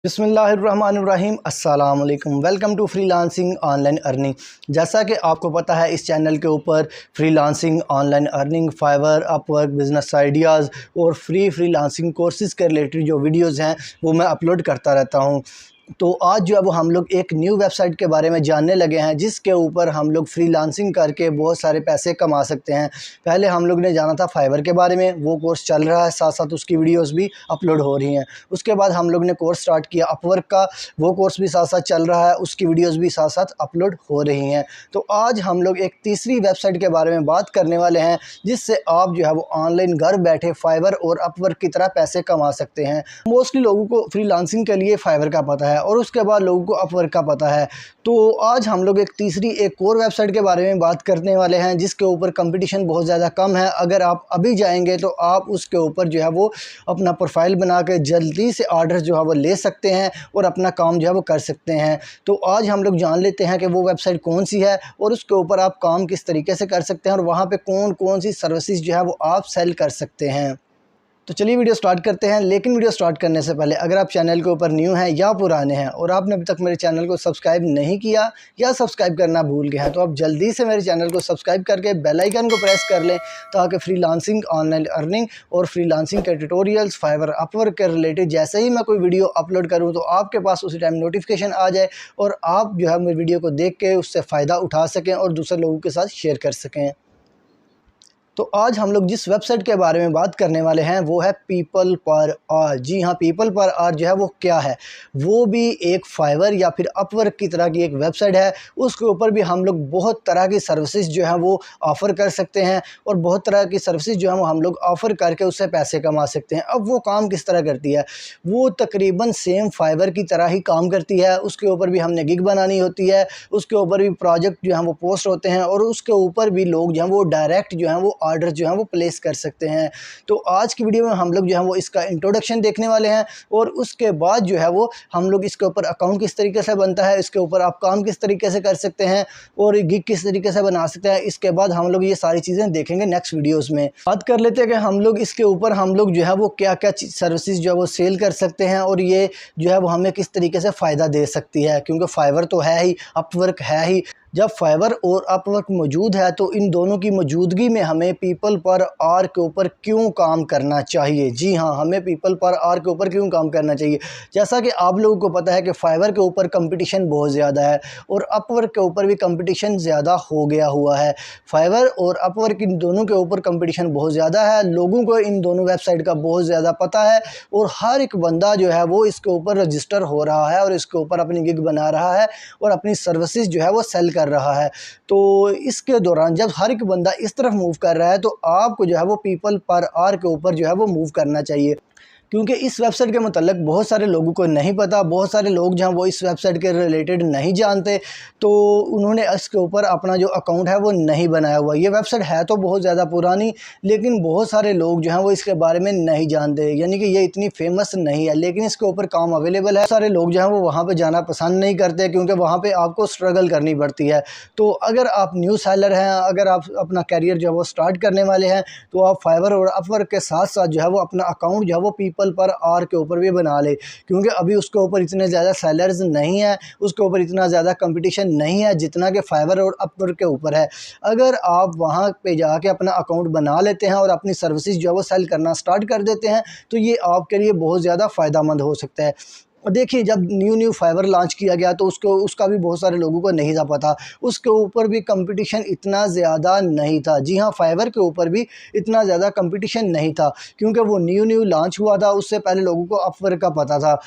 बिस्मिल्लाहिर्रहमानिर्रहीम अस्सलाम वालेकुम। Welcome to freelancing online earning. जैसा कि आपको पता है, इस चैनल के ऊपर freelancing online earning, Fiverr, Upwork, business ideas और फ्रीलांसिंग कोर्सेज़ के रिलेटेड जो वीडियोज़ हैं वो मैं अपलोड करता रहता हूँ। तो आज जो है वो हम लोग एक न्यू वेबसाइट के बारे में जानने लगे हैं जिसके ऊपर हम लोग फ्रीलांसिंग करके बहुत सारे पैसे कमा सकते हैं। पहले हम लोग ने जाना था फाइवर के बारे में, वो कोर्स चल रहा है, साथ साथ उसकी वीडियोस भी अपलोड हो रही हैं। उसके बाद हम लोग ने कोर्स स्टार्ट किया अपवर्क का, वो कोर्स भी साथ साथ चल रहा है, उसकी वीडियोज़ भी साथ साथ अपलोड हो रही हैं। तो आज हम लोग एक तीसरी वेबसाइट के बारे में बात करने वाले हैं जिससे आप जो है वो ऑनलाइन घर बैठे फाइवर और अपवर्क की तरह पैसे कमा सकते हैं। मोस्टली लोगों को फ्रीलांसिंग के लिए फाइवर का पता है और उसके बाद लोगों को अपवर्क का पता है। तो आज हम लोग एक और वेबसाइट के बारे में बात करने वाले हैं जिसके ऊपर कंपटीशन बहुत ज़्यादा कम है। अगर आप अभी जाएंगे तो आप उसके ऊपर जो है वो अपना प्रोफाइल बना के जल्दी से ऑर्डर जो है वो ले सकते हैं और अपना काम जो है वो कर सकते हैं। तो आज हम लोग जान लेते हैं कि वो वेबसाइट कौन सी है और उसके ऊपर आप काम किस तरीके से कर सकते हैं और वहाँ पर कौन कौन सी सर्विसेज जो है वो आप सेल कर सकते हैं। तो चलिए वीडियो स्टार्ट करते हैं। लेकिन वीडियो स्टार्ट करने से पहले अगर आप चैनल के ऊपर न्यू हैं या पुराने हैं और आपने अभी तक मेरे चैनल को सब्सक्राइब नहीं किया या सब्सक्राइब करना भूल गए हैं तो आप जल्दी से मेरे चैनल को सब्सक्राइब करके बेल आइकन को प्रेस कर लें ताकि फ्रीलांसिंग ऑनलाइन अर्निंग और फ्रीलांसिंग के ट्यूटोरियल्स फाइवर अपवर्क के रिलेटेड जैसे ही मैं कोई वीडियो अपलोड करूँ तो आपके पास उसी टाइम नोटिफिकेशन आ जाए और आप जो है मेरी वीडियो को देख के उससे फ़ायदा उठा सकें और दूसरे लोगों के साथ शेयर कर सकें। तो आज हम लोग जिस वेबसाइट के बारे में बात करने वाले हैं वो है पीपल पर आवर। जी हाँ, पीपल पर आवर जो है वो क्या है, वो भी एक फाइवर या फिर अपवर्क की तरह की एक वेबसाइट है। उसके ऊपर भी हम लोग बहुत तरह की सर्विसेज जो है वो ऑफ़र कर सकते हैं और बहुत तरह की सर्विसेज जो है वो हम लोग ऑफ़र करके उससे पैसे कमा सकते हैं। अब वो काम किस तरह करती है, वो तकरीबन सेम फाइवर की तरह ही काम करती है। उसके ऊपर भी हमने गिग बनानी होती है, उसके ऊपर भी प्रोजेक्ट जो है वो पोस्ट होते हैं और उसके ऊपर भी लोग जो हैं वो डायरेक्ट जो हैं वो ऑर्डर जो है वो प्लेस कर सकते हैं। तो आज की वीडियो में हम लोग जो है वो इसका इंट्रोडक्शन देखने वाले हैं और उसके बाद जो है वो हम लोग इसके ऊपर अकाउंट किस तरीके से बनता है, इसके ऊपर आप काम किस तरीके से कर सकते हैं और गिग किस तरीके से बना सकते हैं। इसके बाद हम लोग ये सारी चीज़ें देखेंगे नेक्स्ट वीडियोस में। बात कर लेते हैं कि हम लोग इसके ऊपर हम लोग जो है वो क्या क्या सर्विसेज जो है वो सेल कर सकते हैं और ये जो है वो हमें किस तरीके से फ़ायदा दे सकती है, क्योंकि फाइवर तो है ही, अपवर्क है ही। जब फाइवर और अपवर्क मौजूद है तो इन दोनों की मौजूदगी में हमें पीपल पर आवर के ऊपर क्यों काम करना चाहिए। जी हाँ, हमें पीपल पर आवर के ऊपर क्यों काम करना चाहिए। जैसा कि आप लोगों को पता है कि फाइवर के ऊपर कंपटीशन बहुत ज़्यादा है और अपवर्क के ऊपर भी कंपटीशन ज़्यादा हो गया हुआ है। फाइवर और अपवर्क इन दोनों के ऊपर कंपटीशन बहुत ज़्यादा है, लोगों को इन दोनों वेबसाइट का बहुत ज़्यादा पता है और हर एक बंदा जो है वो इसके ऊपर रजिस्टर हो रहा है और इसके ऊपर अपनी गिग बना रहा है और अपनी सर्विसेज जो है वो सेल कर रहा है। तो इसके दौरान जब हर एक बंदा इस तरफ मूव कर रहा है तो आपको जो है वो पीपल पर आवर के ऊपर जो है वो मूव करना चाहिए, क्योंकि इस वेबसाइट के मतलब बहुत सारे लोगों को नहीं पता। बहुत सारे लोग जहाँ वो इस वेबसाइट के रिलेटेड नहीं जानते तो उन्होंने इसके ऊपर अपना जो अकाउंट है वो नहीं बनाया हुआ। ये वेबसाइट है तो बहुत ज़्यादा पुरानी, लेकिन बहुत सारे लोग जो हैं वो इसके बारे में नहीं जानते, यानी कि ये इतनी फेमस नहीं है, लेकिन इसके ऊपर काम अवेलेबल है। सारे लोग जो हैं वो वहाँ पर जाना पसंद नहीं करते क्योंकि वहाँ पर आपको स्ट्रगल करनी पड़ती है। तो अगर आप न्यू सेलर हैं, अगर आप अपना कैरियर जो है वो स्टार्ट करने वाले हैं तो आप फाइवर और अपवर्क के साथ साथ जो है वो अपना अकाउंट जो है वो पीपल पर आवर के ऊपर भी बना ले, क्योंकि अभी उसके ऊपर इतने ज़्यादा सेलर्स नहीं है, उसके ऊपर इतना ज़्यादा कंपटीशन नहीं है जितना कि फाइवर और अपवर्क के ऊपर है। अगर आप वहाँ पे जाके अपना अकाउंट बना लेते हैं और अपनी सर्विसेज जो है वो सेल करना स्टार्ट कर देते हैं तो ये आपके लिए बहुत ज़्यादा फ़ायदेमंद हो सकता है। देखिए, जब न्यू फाइवर लॉन्च किया गया तो उसका भी बहुत सारे लोगों को नहीं था पता, उसके ऊपर भी कंपटीशन इतना ज़्यादा नहीं था। जी हाँ, फाइवर के ऊपर भी इतना ज़्यादा कंपटीशन नहीं था क्योंकि वो न्यू लॉन्च हुआ था, उससे पहले लोगों को अपवर्क का पता था।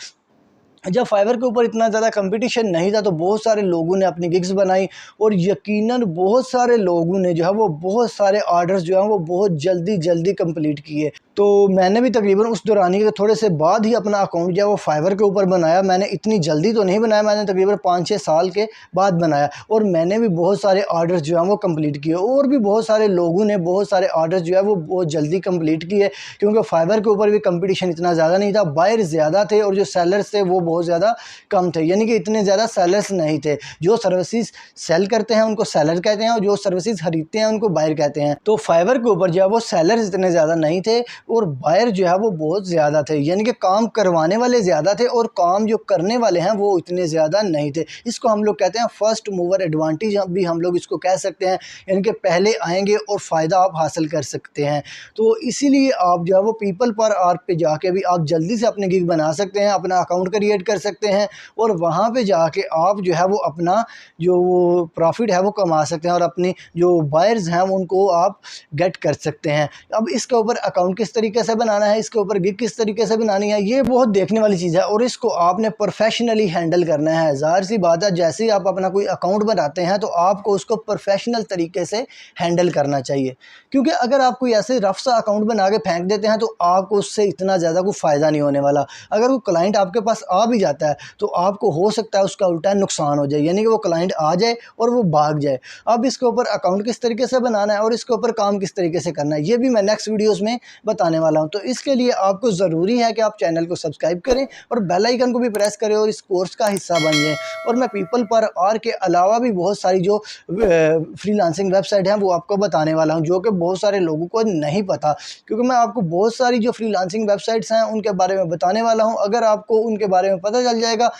जब फाइवर के ऊपर इतना ज़्यादा कंपटीशन नहीं था तो बहुत सारे लोगों ने अपनी गिग्स बनाई और यकीनन बहुत सारे लोगों ने जो है वो बहुत सारे ऑर्डर्स जो हैं वो बहुत जल्दी कंप्लीट किए। तो मैंने भी तकरीबन उस दौरान ही थोड़े से बाद ही अपना अकाउंट जो है वो फाइवर के ऊपर बनाया। मैंने इतनी जल्दी तो नहीं बनाया, मैंने तकरीबन 5-6 साल के बाद बनाया और मैंने भी बहुत सारे ऑर्डर्स जो हैं वो कंप्लीट किए और भी बहुत सारे लोगों ने बहुत सारे ऑर्डर्स जो है वो बहुत जल्दी कंप्लीट किए, क्योंकि फाइवर के ऊपर भी कंपटीशन इतना ज़्यादा नहीं था, बायर ज़्यादा थे और जो सेलर्स थे वो बहुत ज़्यादा कम थे, यानी कि इतने ज़्यादा सेलर्स नहीं थे। जो सर्विसेज सेल करते हैं उनको सेलर कहते हैं और जो सर्विसेज खरीदते हैं उनको बायर कहते हैं। तो फाइवर के ऊपर जो है वो सेलर्स इतने ज़्यादा नहीं थे और बायर जो है वो बहुत ज़्यादा थे, यानी कि काम करवाने वाले ज़्यादा थे और काम जो करने वाले हैं वो इतने ज़्यादा नहीं थे। इसको हम लोग कहते हैं फर्स्ट मूवर एडवांटेज भी हम लोग इसको कह सकते हैं, यानी कि पहले आएंगे और फ़ायदा आप हासिल कर सकते हैं। तो इसीलिए आप जो है वो पीपल पर आर्क पे जाके भी आप जल्दी से अपने गिग बना सकते हैं, अपना अकाउंट क्रिएट कर सकते हैं और वहाँ पे जाके आप जो है वो अपना जो वो प्रॉफिट है वो कमा सकते हैं और अपनी जो बायर्स हैं उनको आप गेट कर सकते हैं। अब इसके ऊपर अकाउंट किस तरीके से बनाना है, इसके ऊपर गिग किस तरीके से बनानी है, ये बहुत देखने वाली चीज़ है और इसको आपने प्रोफेशनली हैंडल करना है। ज़ाहिर सी बात है, जैसे ही आप अपना कोई अकाउंट बनाते हैं तो आपको उसको प्रोफेशनल तरीके से हैंडल करना चाहिए, क्योंकि अगर आप कोई ऐसे रफ सा अकाउंट बना के फेंक देते हैं तो आपको उससे इतना ज़्यादा कोई फ़ायदा नहीं होने वाला। अगर वो क्लाइंट आपके पास आ भी जाता है तो आपको हो सकता है उसका उल्टा नुकसान हो जाए, यानी कि वो क्लाइंट आ जाए और वो भाग जाए। अब इसके ऊपर अकाउंट किस तरीके से बनाना है और इसके ऊपर काम किस तरीके से करना है, ये भी मैं नेक्स्ट वीडियोज़ में बताने वाला हूँ। तो इसके लिए आपको ज़रूरी है कि आप चैनल को सब्सक्राइब करें और बेल आइकन को भी प्रेस करें और इस कोर्स का हिस्सा बन जाएं। और मैं पीपल पर आर्क के अलावा भी बहुत सारी जो फ्रीलांसिंग वेबसाइट हैं वो आपको बताने वाला हूं, जो कि बहुत सारे लोगों को नहीं पता, क्योंकि मैं आपको बहुत सारी जो फ्रीलांसिंग वेबसाइट्स हैं उनके बारे में बताने वाला हूं। अगर आपको उनके बारे में पता चल जाएगा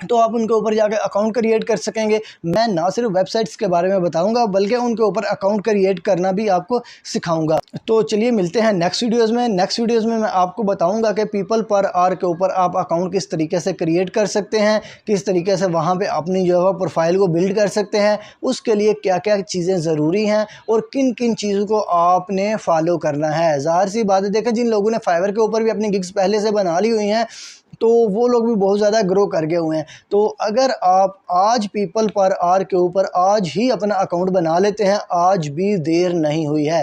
तो आप उनके ऊपर जाकर अकाउंट क्रिएट कर सकेंगे। मैं ना सिर्फ वेबसाइट्स के बारे में बताऊंगा बल्कि उनके ऊपर अकाउंट क्रिएट करना भी आपको सिखाऊंगा। तो चलिए मिलते हैं नेक्स्ट वीडियोज़ में। नेक्स्ट वीडियोज़ में मैं आपको बताऊंगा कि पीपल पर आर्क के ऊपर आप अकाउंट किस तरीके से क्रिएट कर सकते हैं, किस तरीके से वहाँ पर अपनी जो है प्रोफाइल को बिल्ड कर सकते हैं, उसके लिए क्या क्या चीज़ें ज़रूरी हैं और किन किन चीज़ों को आपने फॉलो करना है। ज़ाहिर सी बात है, देखें जिन लोगों ने फाइवर के ऊपर भी अपनी गिग्स पहले से बना ली हुई हैं तो वो लोग भी बहुत ज़्यादा ग्रो कर गए हुए हैं। तो अगर आप आज पीपल पर आर्क के ऊपर आज ही अपना अकाउंट बना लेते हैं, आज भी देर नहीं हुई है।